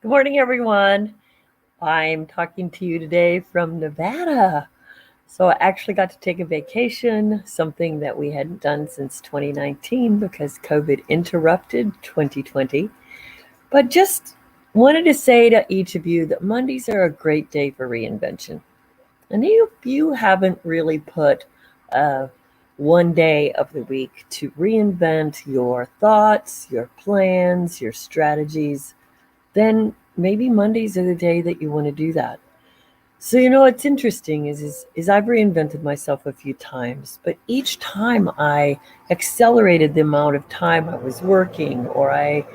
Good morning, everyone. I'm talking to you today from Nevada. So, I actually got to take a vacation, something that we hadn't done since 2019 because COVID interrupted 2020. But just wanted to say to each of you that Mondays are a great day for reinvention. And if you haven't really put one day of the week to reinvent your thoughts, your plans, your strategies, then maybe Mondays are the day that you want to do that. So what's interesting is I've reinvented myself a few times, but each time I accelerated the amount of time I was working, or I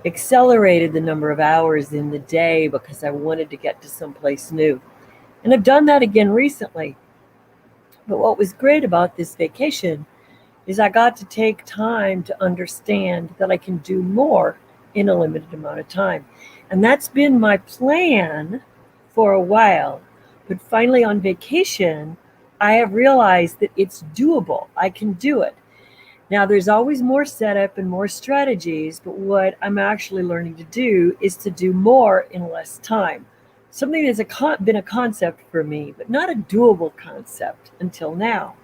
accelerated the number of hours in the day because I wanted to get to someplace new. And I've done that again recently. But what was great about this vacation is I got to take time to understand that I can do more in a limited amount of time. And that's been my plan for a while. But finally, on vacation, I have realized that it's doable. I can do it. Now, there's always more setup and more strategies, but what I'm actually learning to do is to do more in less time. Something that's been a concept for me, but not a doable concept until now.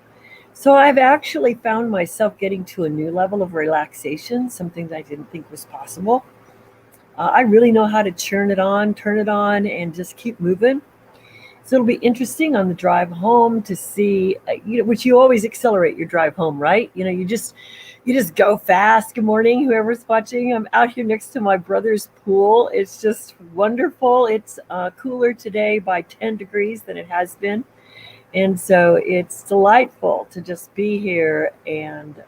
So I've actually found myself getting to a new level of relaxation, something that I didn't think was possible. I really know how to turn it on, and just keep moving. So it'll be interesting on the drive home to see, which you always accelerate your drive home, right? You just go fast. Good morning, whoever's watching. I'm out here next to my brother's pool. It's just wonderful. It's cooler today by 10 degrees than it has been. And so it's delightful to just be here and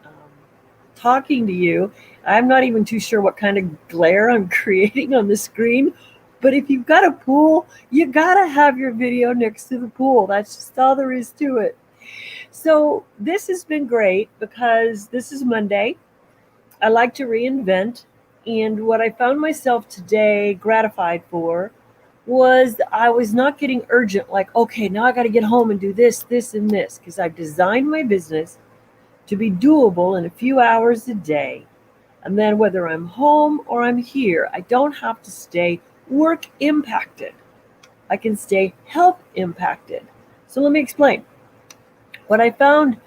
talking to you. I'm not even too sure what kind of glare I'm creating on the screen, but if you've got a pool, you gotta have your video next to the pool. That's just all there is to it. So this has been great because this is Monday. I like to reinvent. And what I found myself today gratified for was I was not getting urgent, like, okay, now I got to get home and do this, this, and this, because I've designed my business to be doable in a few hours a day. And then whether I'm home or I'm here, I don't have to stay work impacted. I can stay health impacted. So let me explain. What I found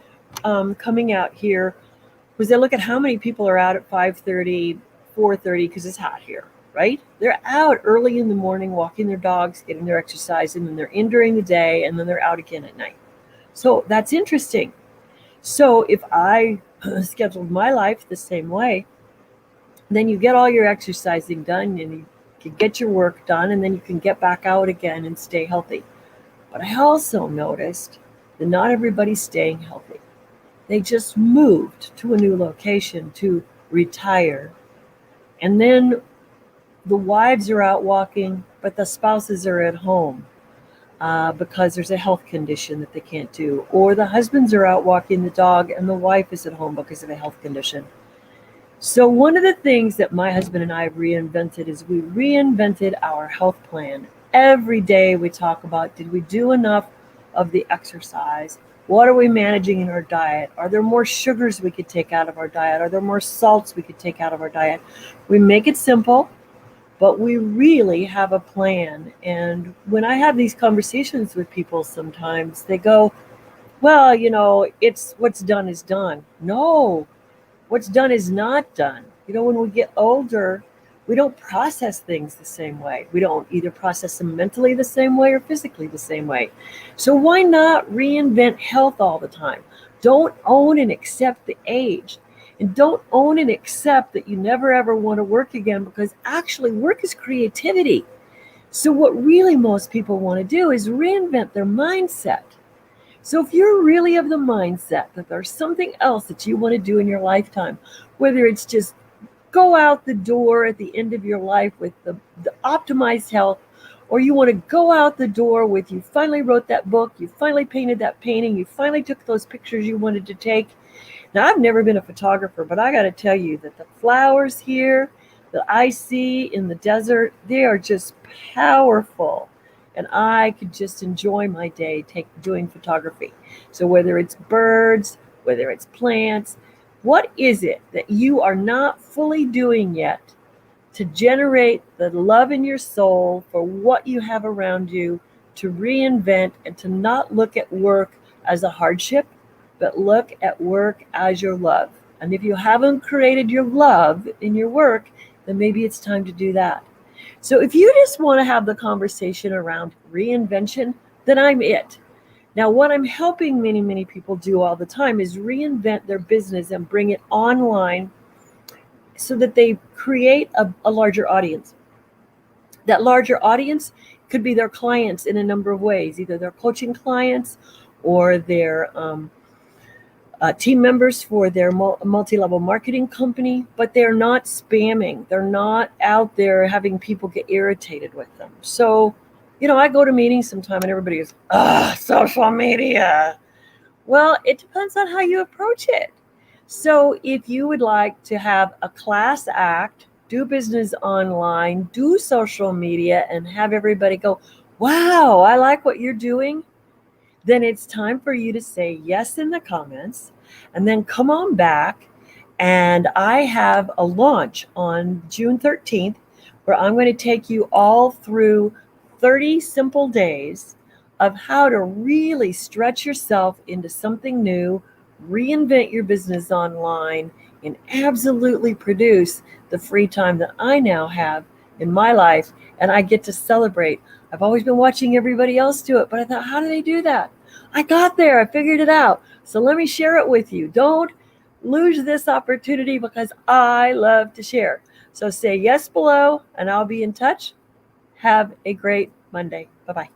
coming out here was I look at how many people are out at 5:30, 4:30 because it's hot here, right? They're out early in the morning walking their dogs, getting their exercise, and then they're in during the day, and then they're out again at night. So that's interesting. So if I scheduled my life the same way, then you get all your exercising done and you can get your work done, and then you can get back out again and stay healthy. But I also noticed that not everybody's staying healthy. They just moved to a new location to retire. And then the wives are out walking, but the spouses are at home because there's a health condition that they can't do. Or the husbands are out walking the dog and the wife is at home because of a health condition. So, one of the things that my husband and I have reinvented is we reinvented our health plan. Every day we talk about, did we do enough of the exercise? What are we managing in our diet? Are there more sugars we could take out of our diet? Are there more salts we could take out of our diet? We make it simple, but we really have a plan. And when I have these conversations with people, sometimes they go, well, it's what's done is done. No, what's done is not done. When we get older, we don't process things the same way. We don't either process them mentally the same way or physically the same way. So why not reinvent health all the time? Don't own and accept the age. And don't own and accept that you never ever want to work again, because actually work is creativity. So what really most people want to do is reinvent their mindset. So if you're really of the mindset that there's something else that you want to do in your lifetime, whether it's just go out the door at the end of your life with the optimized health, or you want to go out the door with, you finally wrote that book, you finally painted that painting, you finally took those pictures you wanted to take. Now, I've never been a photographer, but I got to tell you that the flowers here that I see in the desert, they are just powerful. And I could just enjoy my day doing photography. So whether it's birds, whether it's plants, what is it that you are not fully doing yet to generate the love in your soul for what you have around you, to reinvent, and to not look at work as a hardship, but look at work as your love. And if you haven't created your love in your work, then maybe it's time to do that. So if you just want to have the conversation around reinvention, then I'm it. Now, what I'm helping many, many people do all the time is reinvent their business and bring it online so that they create a larger audience. That larger audience could be their clients in a number of ways, either their coaching clients or their team members for their multi-level marketing company, but they're not spamming. They're not out there having people get irritated with them. So, I go to meetings sometime and everybody goes, social media. Well, it depends on how you approach it. So if you would like to have a class act, do business online, do social media, and have everybody go, wow, I like what you're doing, then it's time for you to say yes in the comments and then come on back. And I have a launch on June 13th where I'm going to take you all through 30 simple days of how to really stretch yourself into something new, reinvent your business online, and absolutely produce the free time that I now have in my life. And I get to celebrate. I've always been watching everybody else do it, but I thought, how do they do that? I got there. I figured it out. So let me share it with you. Don't lose this opportunity because I love to share. So say yes below and I'll be in touch. Have a great Monday. Bye-bye.